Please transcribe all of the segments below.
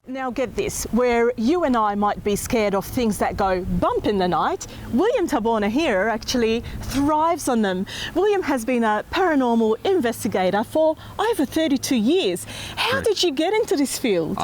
Now get this, where you and I might be scared of things that go bump in the night, William Tabone here actually thrives on them. William has been a paranormal investigator for over 32 years. How did you get into this field?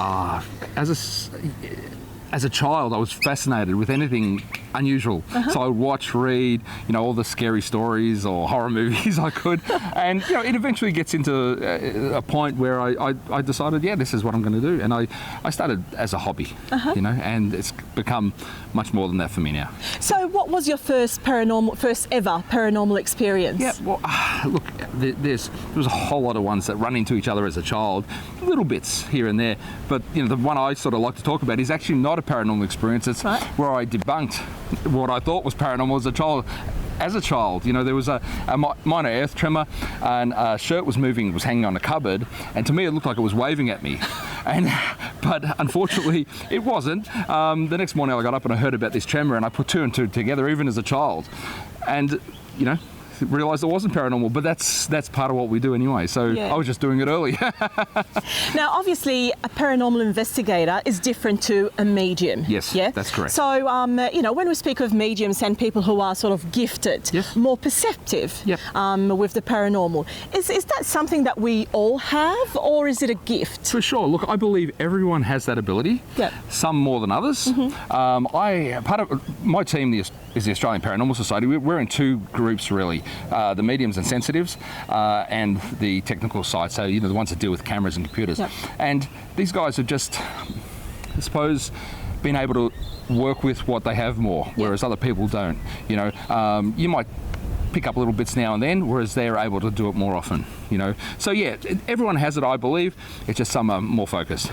As a child, I was fascinated with anything unusual. So I would watch, read, all the scary stories or horror movies I could. And, it eventually gets into a point where I decided, this is what I'm going to do. And I started as a hobby, and it's become much more than that for me now. So what was your first ever paranormal experience? Yeah, well, look, there was a whole lot of ones that run into each other as a child, little bits here and there. But, the one I sort of like to talk about is actually not a paranormal experience. It's where I debunked what I thought was paranormal as a child. There was a minor earth tremor, and a shirt was moving, was hanging on a cupboard, and to me it looked like it was waving at me. But unfortunately it wasn't. The next morning I got up and I heard about this tremor, and I put two and two together even as a child, and realised it wasn't paranormal, but that's part of what we do anyway, so I was just doing it early. Now obviously a paranormal investigator is different to a medium. Yes, that's correct. So when we speak of mediums and people who are sort of gifted, more perceptive with the paranormal, is that something that we all have, or is it a gift? For sure. Look, I believe everyone has that ability, some more than others. Part of my team is the Australian Paranormal Society. We're in two groups really, the mediums and sensitives, and the technical side, so the ones that deal with cameras and computers. And these guys have just, I suppose, been able to work with what they have more, whereas other people don't. You might pick up little bits now and then, whereas they're able to do it more often. So everyone has it, I believe. It's just some are more focused.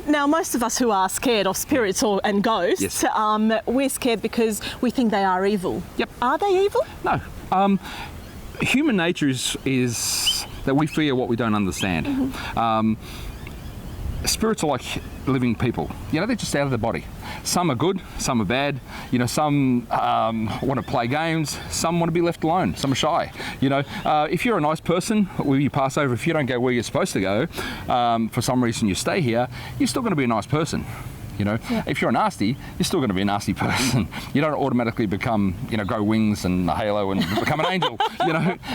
Now most of us who are scared of spirits and ghosts, we're scared because we think they are evil. Are they evil? No. Human nature is that we fear what we don't understand. Spirits are like living people. They're just out of their body. Some are good, some are bad. Some want to play games, some want to be left alone, some are shy. If you're a nice person, you pass over. If you don't go where you're supposed to go, for some reason you stay here, you're still going to be a nice person. If you're nasty, you're still going to be a nasty person. You don't automatically become, grow wings and a halo and become an angel,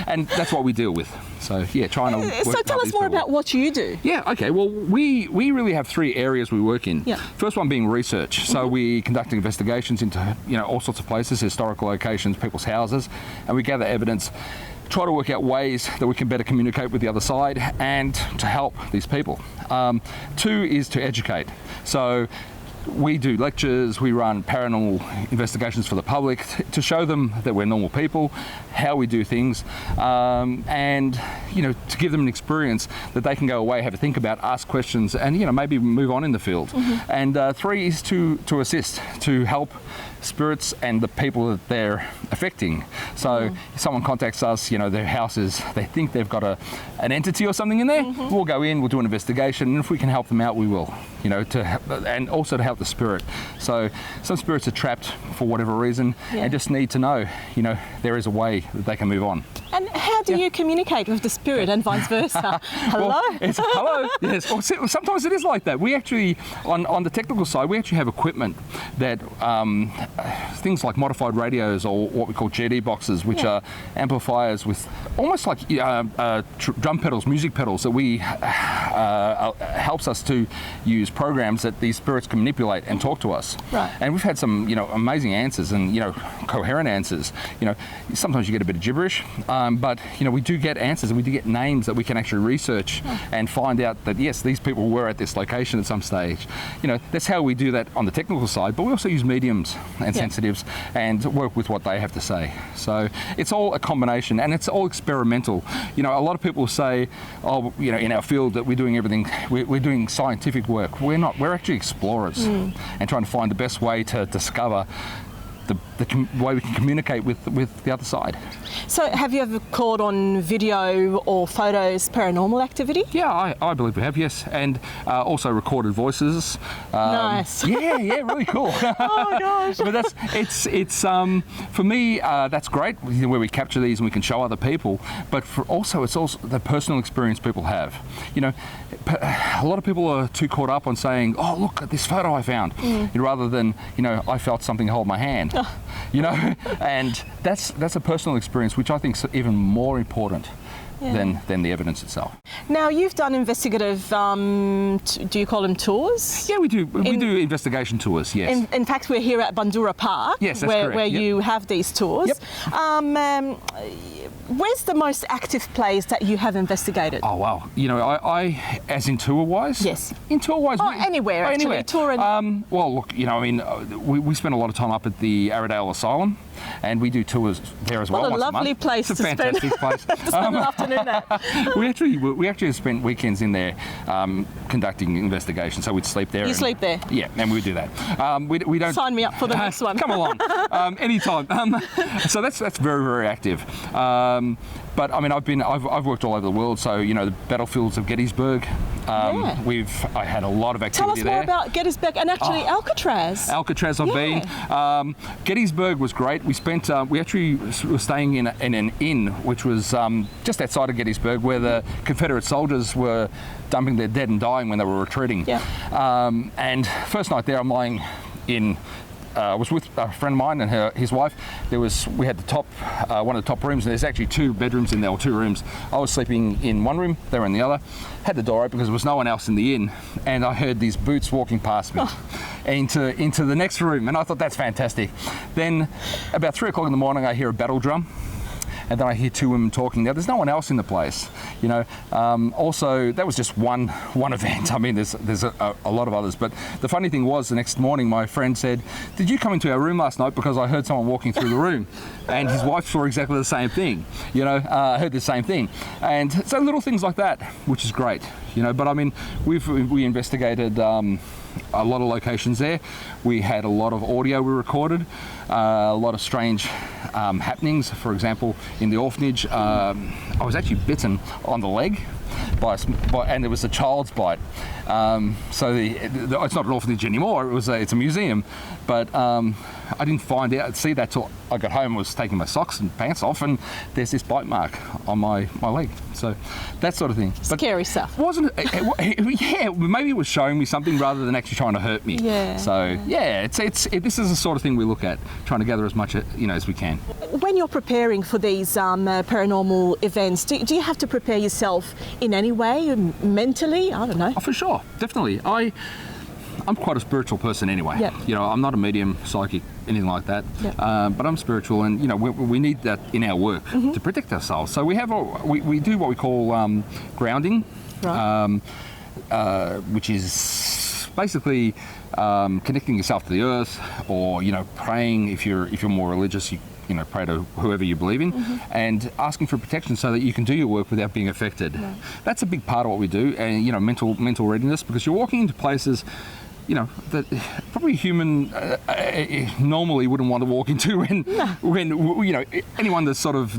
and that's what we deal with. So trying to work. So tell us more about what you do. Okay. Well, we really have three areas we work in. First one being research. So we conduct investigations into all sorts of places, historical locations, people's houses, and we gather evidence. Try to work out ways that we can better communicate with the other side and to help these people. Two is to educate. So we do lectures, we run paranormal investigations for the public to show them that we're normal people, how we do things, and to give them an experience that they can go away, have a think about, ask questions, and maybe move on in the field. And three is to assist, to help spirits and the people that they're affecting. So if someone contacts us, their houses, they think they've got an entity or something in there, we'll go in, we'll do an investigation, and if we can help them out, we will, and also to help the spirit. So some spirits are trapped for whatever reason and just need to know, there is a way that they can move on. And how do you communicate with the spirit and vice versa? Hello? Well, hello. Yes. Well, sometimes it is like that. We actually, on the technical side, we actually have equipment that things like modified radios, or what we call GD boxes, which are amplifiers with almost like drum pedals, music pedals that we helps us to use programs that these spirits can manipulate and talk to us. And we've had some amazing answers and coherent answers. Sometimes you get a bit of gibberish, but we do get answers, and we do get names that we can actually research and find out that yes, these people were at this location at some stage. That's how we do that on the technical side, but we also use mediums and sensitives and work with what they have to say. So it's all a combination, and it's all experimental. A lot of people say, in our field that we're doing everything, we're doing scientific work. We're not. We're actually explorers and trying to find the best way to discover way we can communicate with the other side. So have you ever caught on video or photos paranormal activity? Yeah, I believe we have, yes. And also recorded voices. Nice. Yeah, really cool. Oh gosh. But it's for me, that's great, where we capture these and we can show other people. But it's also the personal experience people have. You know, a lot of people are too caught up on saying, "Oh, look at this photo I found," rather than, you know, I felt something hold my hand. You know, and that's a personal experience, which I think is even more important than the evidence itself. Now, you've done investigative, do you call them tours? Yeah, we do. We do investigation tours, yes. In fact, we're here at Bandura Park, yes, that's where correct. you have these tours. Yep. Where's the most active place that you have investigated? Oh, wow. You know, I as in tour-wise? Yes. In tour-wise? Anywhere, actually. Anywhere. Tour and... well, look, you know, I mean, we spend a lot of time up at the Arrowdale Asylum, and we do tours there as well. What a once lovely a month. place it's to a fantastic place. spend an afternoon at. we actually spent weekends in there conducting investigations, so we'd sleep there. You sleep there? Yeah, and we do that. We don't... Sign me up for the next one. Come along. Anytime. So that's very, very active. But I mean, I've worked all over the world. So, you know, the battlefields of Gettysburg. I had a lot of activity there. Tell us more about Gettysburg and actually Alcatraz. Alcatraz, I've been. Gettysburg was great. We actually were staying in an inn, which was just outside of Gettysburg, where the Confederate soldiers were dumping their dead and dying when they were retreating. Yeah. And first night there, I'm lying in. I was with a friend of mine and his wife. We had the top, one of the top rooms, and there's actually 2 bedrooms in there, or 2 rooms. I was sleeping in one room, they were in the other. Had the door open because there was no one else in the inn, and I heard these boots walking past me into the next room, and I thought, that's fantastic. Then about 3 o'clock in the morning, I hear a battle drum. And then I hear 2 women talking. Now, there's no one else in the place, you know. Also, that was just one event. I mean, there's a lot of others. But the funny thing was, the next morning, my friend said, "Did you come into our room last night? Because I heard someone walking through the room." And his wife saw exactly the same thing, you know, heard the same thing. And so little things like that, which is great, you know. But I mean, we investigated a lot of locations there. We had a lot of audio we recorded, a lot of strange happenings. For example, in the orphanage, I was actually bitten on the leg and it was a child's bite. So it's not an orphanage anymore. It's a museum, but I didn't see that till I got home. I was taking my socks and pants off, and there's this bite mark on my leg. So that sort of thing. Scary stuff. Wasn't it? Yeah, maybe it was showing me something rather than actually trying to hurt me. Yeah. So yeah, this is the sort of thing we look at, trying to gather as much as we can. When you're preparing for these paranormal events, do you have to prepare yourself in any way, mentally? I don't know. Oh, for sure, definitely. I'm quite a spiritual person anyway. Yep. You know, I'm not a medium, psychic, anything like that. Yep. But I'm spiritual, and you know, we need that in our work to protect ourselves. So we do what we call grounding, right. Which is basically connecting yourself to the earth, or you know, praying. If you're more religious, you know, pray to whoever you believe in, and asking for protection so that you can do your work without being affected. Right. That's a big part of what we do, and you know, mental readiness, because you're walking into places, you know, that probably a human normally wouldn't want to walk into when you know, anyone that's sort of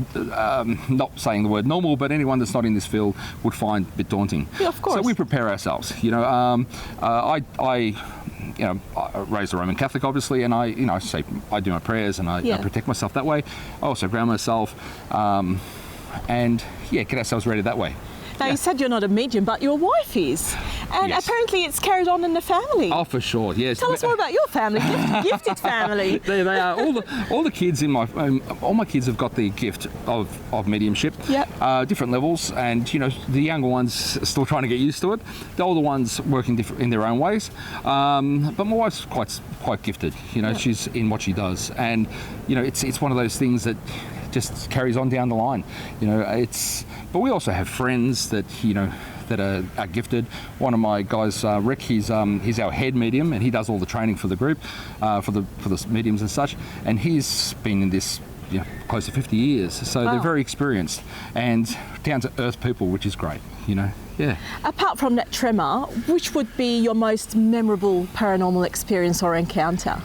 not saying the word normal, but anyone that's not in this field would find a bit daunting. Yeah, of course. So we prepare ourselves. You know, I raised a Roman Catholic, obviously, and I do my prayers, and I protect myself that way. I also ground myself, and get ourselves ready that way. Now, you said you're not a medium, but your wife is. And yes. Apparently it's carried on in the family. Oh, for sure, yes. Tell us more about your family, gifted family. They are. All the kids in all my kids have got the gift of mediumship. Yep. Different levels, and you know, the younger ones are still trying to get used to it. The older ones working in their own ways. But my wife's quite gifted. You know, she's in what she does, and you know, it's one of those things that just carries on down the line. You know, but we also have friends that, you know, that are gifted. One of my guys, Rick, he's our head medium, and he does all the training for the group, for the mediums and such. And he's been in this, you know, close to 50 years. So They're very experienced and down to earth people, which is great. You know, yeah. Apart from that tremor, which would be your most memorable paranormal experience or encounter?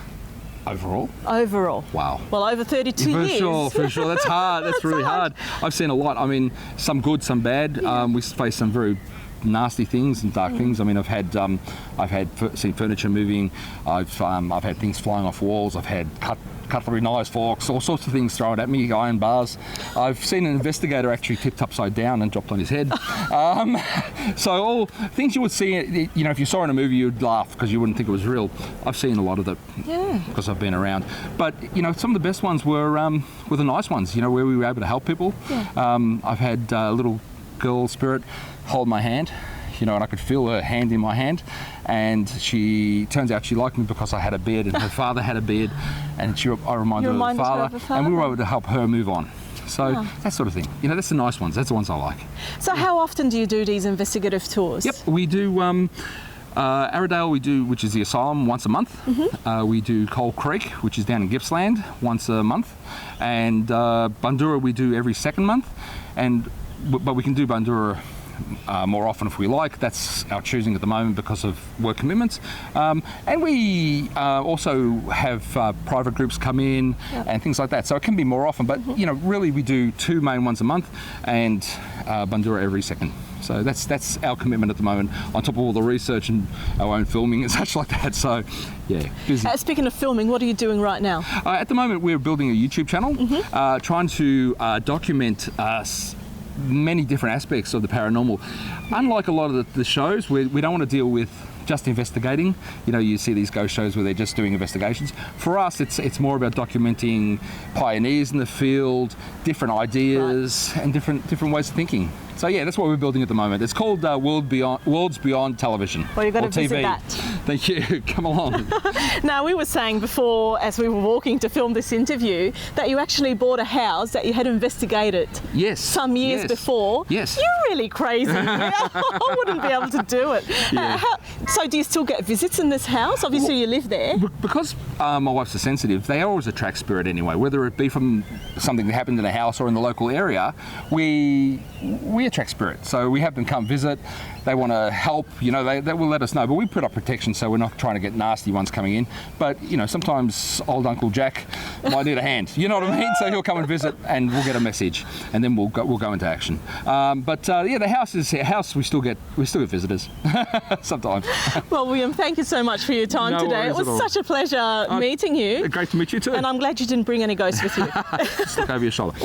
Overall? Overall. Wow. Well, over 32 years. For sure. That's hard. That's really hard. I've seen a lot. I mean, some good, some bad. Yeah. We face some very nasty things and dark things. I mean, I've seen furniture moving. I've had things flying off walls. I've had cutlery, knives, forks, all sorts of things thrown at me, iron bars. I've seen an investigator actually tipped upside down and dropped on his head. So all things you would see, you know, if you saw in a movie, you'd laugh because you wouldn't think it was real. I've seen a lot of it because I've been around. But, you know, some of the best ones were the nice ones, you know, where we were able to help people. Yeah. I've had a little girl spirit hold my hand, you know, and I could feel her hand in my hand, and turns out she liked me because I had a beard and her father had a beard, and I reminded her of the father, and we were able to help her move on. So that sort of thing, you know, that's the nice ones. That's the ones I like. So how often do you do these investigative tours? Yep, we do Arrowdale, which is the asylum, once a month. We do Coal Creek, which is down in Gippsland, once a month, and Bundoora we do every second month, but we can do Bundoora more often if we like. That's our choosing at the moment because of work commitments. And we also have private groups come in and things like that. So it can be more often, but you know, really we do 2 main ones a month and Bundoora every second. So that's our commitment at the moment, on top of all the research and our own filming and such like that. So, yeah, busy. Speaking of filming, what are you doing right now? At the moment, we're building a YouTube channel, trying to document many different aspects of the paranormal. Unlike a lot of the shows, we don't want to deal with just investigating. You know, you see these ghost shows where they're just doing investigations. For us, it's more about documenting pioneers in the field, different ideas, and different ways of thinking. So yeah, that's what we're building at the moment. It's called Worlds Beyond Television. Well, you've got to visit that. Thank you. Come along. Now, we were saying before, as we were walking to film this interview, that you actually bought a house that you had investigated. Yes. Some years before. Yes. You're really crazy. I wouldn't be able to do it. Yeah. So do you still get visits in this house? Obviously, you live there. Because my wife's a sensitive, they always attract spirit anyway, whether it be from something that happened in a house or in the local area. We attract spirit, so we have them come visit. They want to help, you know, they will let us know, but we put up protection so we're not trying to get nasty ones coming in. But you know, sometimes old Uncle Jack might need a hand, you know what I mean? So he'll come and visit and we'll get a message and then we'll go into action. Yeah, the house is a house. We still get visitors sometimes. Well, William, thank you so much for your time today. It was such a pleasure meeting you. Great to meet you too. And I'm glad you didn't bring any ghosts with you. Just look over your shoulder.